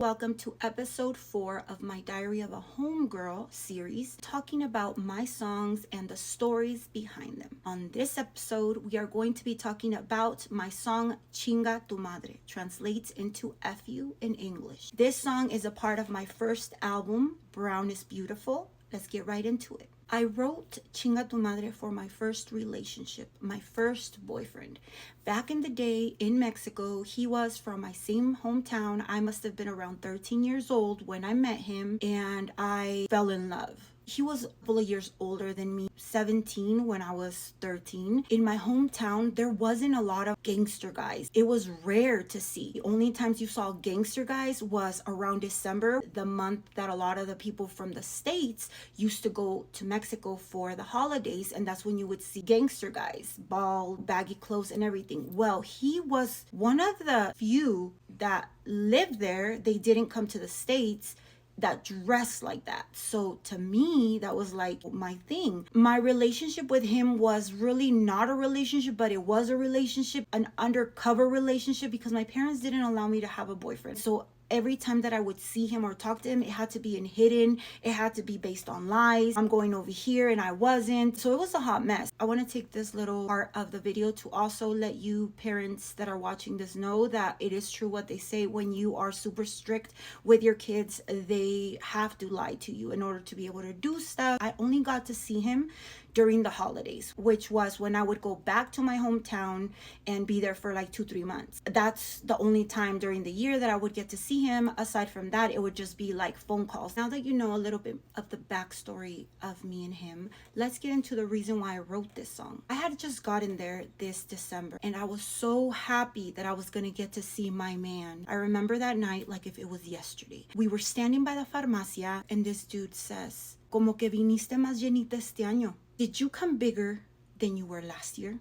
Welcome to episode 4 of my Diary of a Homegirl series, talking about my songs and the stories behind them. On this episode, we are going to be talking about my song Chinga Tu Madre, translates into F you in English. This song is a part of my first album, Brown is Beautiful. Let's get right into it. I wrote Chinga Tu Madre for my first relationship, my first boyfriend. Back in the day in Mexico, he was from my same hometown. I must have been around 13 years old when I met him, and I fell in love. He was a couple of years older than me, 17 when I was 13. In my hometown, there wasn't a lot of gangster guys. It was rare to see. The only times you saw gangster guys was around December, the month that a lot of the people from the States used to go to Mexico for the holidays, and that's when you would see gangster guys, bald, baggy clothes and everything. Well, he was one of the few that lived there. They didn't come to the States that dressed like that. So to me, that was like my thing. My relationship with him was really not a relationship, but it was a relationship, an undercover relationship, because my parents didn't allow me to have a boyfriend. So every time that I would see him or talk to him, it had to be in hidden. It had to be based on lies. I'm going over here and I wasn't. So it was a hot mess. I want to take this little part of the video to also let you parents that are watching this know that it is true what they say. When you are super strict with your kids, they have to lie to you in order to be able to do stuff. I only got to see him during the holidays, which was when I would go back to my hometown and be there for like 2-3 months. That's the only time during the year that I would get to see him. Aside from that, it would just be like phone calls. Now that you know a little bit of the backstory of me and him, let's get into the reason why I wrote this song. I had just gotten there this December, and I was so happy that I was gonna get to see my man. I remember that night like if it was yesterday. We were standing by the farmacia, and this dude says, "Como que viniste más llenita este año. Did you come bigger than you were last year?"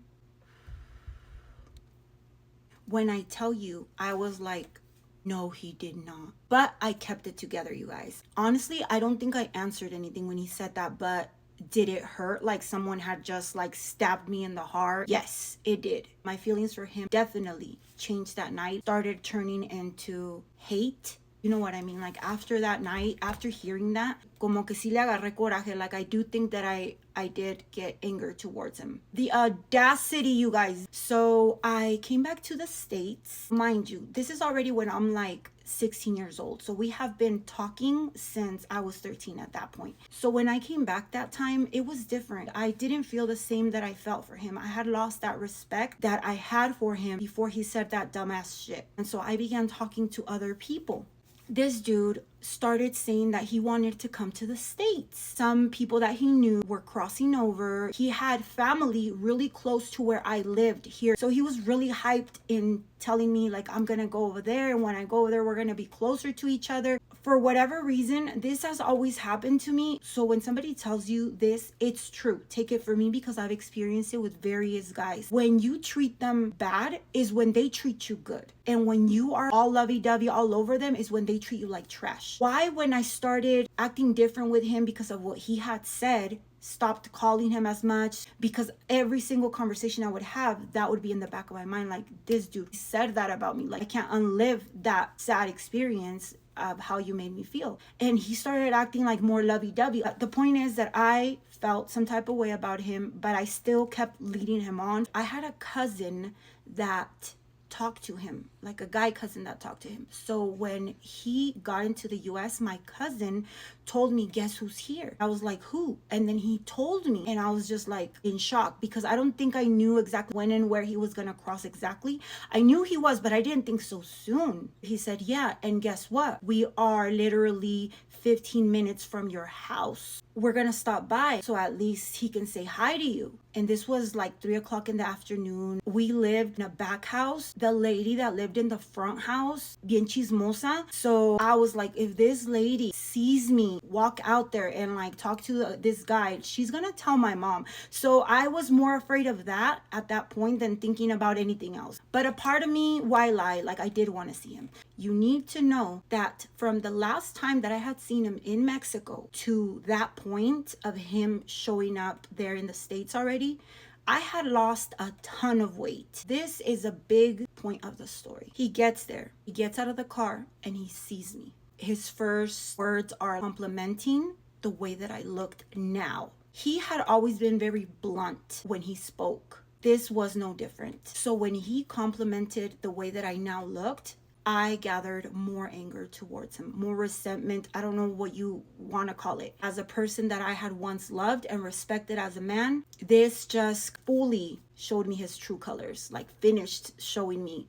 When I tell you, I was like, no, he did not. But I kept it together, you guys. Honestly, I don't think I answered anything when he said that, but did it hurt like someone had just like stabbed me in the heart? Yes, it did. My feelings for him definitely changed that night, started turning into hate. You know what I mean? Like after that night, after hearing that, como que sí le agarré coraje. Like I do think that I did get anger towards him. The audacity, you guys. So I came back to the States. Mind you, this is already when I'm like 16 years old. So we have been talking since I was 13 at that point. So when I came back that time, it was different. I didn't feel the same that I felt for him. I had lost that respect that I had for him before he said that dumbass shit. And so I began talking to other people. This dude started saying that he wanted to come to the States. Some people that he knew were crossing over. He had family really close to where I lived here. So he was really hyped in telling me like, I'm gonna go over there, and when I go over there, we're gonna be closer to each other. For whatever reason, this has always happened to me. So when somebody tells you this, it's true. Take it from me because I've experienced it with various guys. When you treat them bad is when they treat you good. And when you are all lovey-dovey all over them is when they treat you like trash. Why, when I started acting different with him because of what he had said, stopped calling him as much, because every single conversation I would have, that would be in the back of my mind, like, this dude said that about me. Like, I can't unlive that sad experience of how you made me feel. And he started acting like more lovey-dovey. The point is that I felt some type of way about him, but I still kept leading him on. I had a cousin that talked to him, like a guy cousin that talked to him. So when he got into the US, my cousin told me, guess who's here? I was like, who? And then he told me, and I was just like in shock, because I don't think I knew exactly when and where he was gonna cross exactly. I knew he was, but I didn't think so soon. He said, yeah, and guess what? We are literally 15 minutes from your house. We're gonna stop by so at least he can say hi to you. And this was like 3 o'clock in the afternoon. We lived in a back house. The lady that lived in the front house, bien chismosa. So I was like, if this lady sees me walk out there and like talk to this guy, she's gonna tell my mom. So I was more afraid of that at that point than thinking about anything else. But a part of me, why lie? Like, I did want to see him. You need to know that from the last time that I had seen him in Mexico to that point of him showing up there in the States already, I had lost a ton of weight. This is a big point of the story. He gets there, he gets out of the car, and he sees me. His first words are complimenting the way that I looked now. He had always been very blunt when he spoke. This was no different. So when he complimented the way that I now looked, I gathered more anger towards him, more resentment. I don't know what you want to call it. As a person that I had once loved and respected as a man, this just fully showed me his true colors, like finished showing me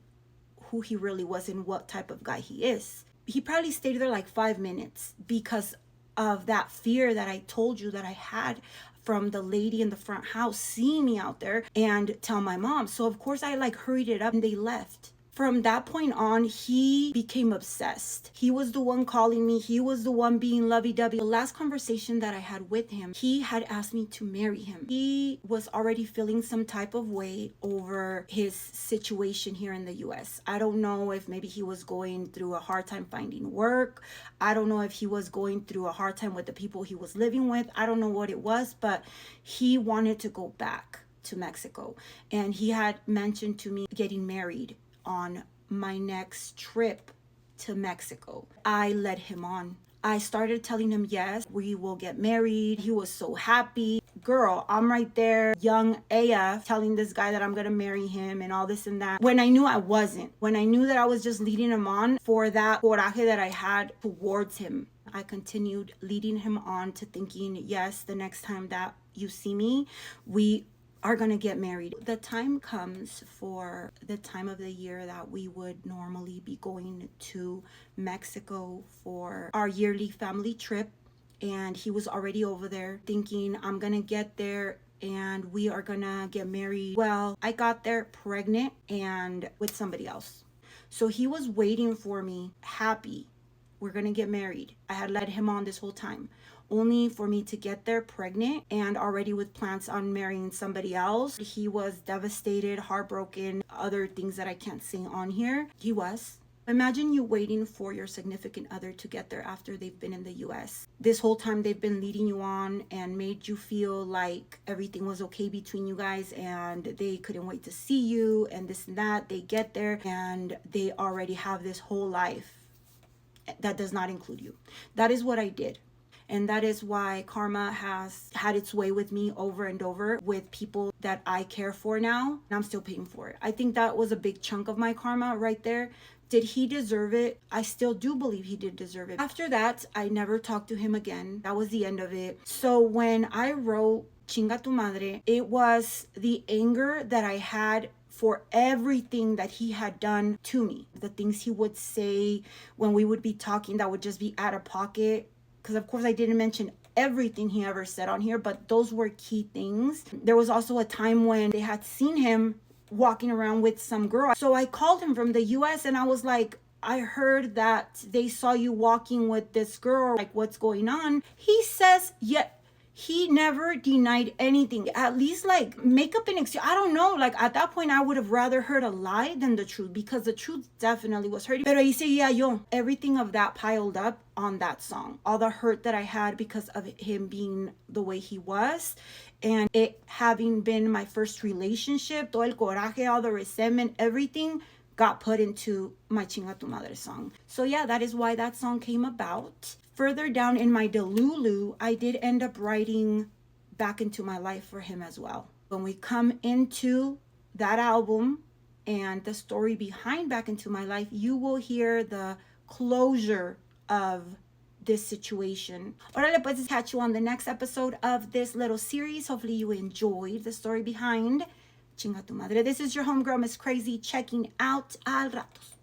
who he really was and what type of guy he is. He probably stayed there like 5 minutes because of that fear that I told you that I had from the lady in the front house seeing me out there and tell my mom. So of course I like hurried it up and they left. From that point on, he became obsessed. He was the one calling me. He was the one being lovey-dovey. The last conversation that I had with him, he had asked me to marry him. He was already feeling some type of way over his situation here in the US. I don't know if maybe he was going through a hard time finding work. I don't know if he was going through a hard time with the people he was living with. I don't know what it was, but he wanted to go back to Mexico. And he had mentioned to me getting married on my next trip to Mexico. I led him on. I started telling him, yes, we will get married. He was so happy. Girl, I'm right there, young AF, telling this guy that I'm gonna marry him and all this and that. When I knew I wasn't. When I knew that I was just leading him on for that coraje that I had towards him. I continued leading him on to thinking, yes, the next time that you see me, we are gonna get married. The time comes for the time of the year that we would normally be going to Mexico for our yearly family trip. And he was already over there thinking, I'm gonna get there and we are gonna get married. Well, I got there pregnant and with somebody else. So he was waiting for me, happy. We're gonna get married. I had led him on this whole time, only for me to get there pregnant and already with plans on marrying somebody else. He was devastated, heartbroken, other things that I can't say on here. He was. Imagine you waiting for your significant other to get there after they've been in the US. This whole time they've been leading you on and made you feel like everything was okay between you guys and they couldn't wait to see you and this and that. They get there and they already have this whole life that does not include you. That is what I did. And that is why karma has had its way with me over and over with people that I care for now. And I'm still paying for it. I think that was a big chunk of my karma right there. Did he deserve it? I still do believe he did deserve it. After that, I never talked to him again. That was the end of it. So when I wrote Chinga Tu Madre, it was the anger that I had for everything that he had done to me. The things he would say when we would be talking that would just be out of pocket. Because of course I didn't mention everything he ever said on here, but those were key things. There was also a time when they had seen him walking around with some girl. So I called him from the US and I was like, I heard that they saw you walking with this girl. Like, what's going on? He says, yeah. He never denied anything. At least like make up an excuse. I don't know. Like at that point, I would have rather heard a lie than the truth because the truth definitely was hurting. Pero ahí seguía yo. Everything of that piled up on that song. All the hurt that I had because of him being the way he was. And it having been my first relationship, todo el coraje, all the resentment, everything got put into my Chinga Tu Madre song. So yeah, that is why that song came about. Further down in my Delulu, I did end up writing Back Into My Life for him as well. When we come into that album and the story behind Back Into My Life, you will hear the closure of this situation. Orale, pues, catch you on the next episode of this little series. Hopefully you enjoyed the story behind Chinga Tu Madre. This is your homegirl, Miss Krazie, checking out. Al ratos.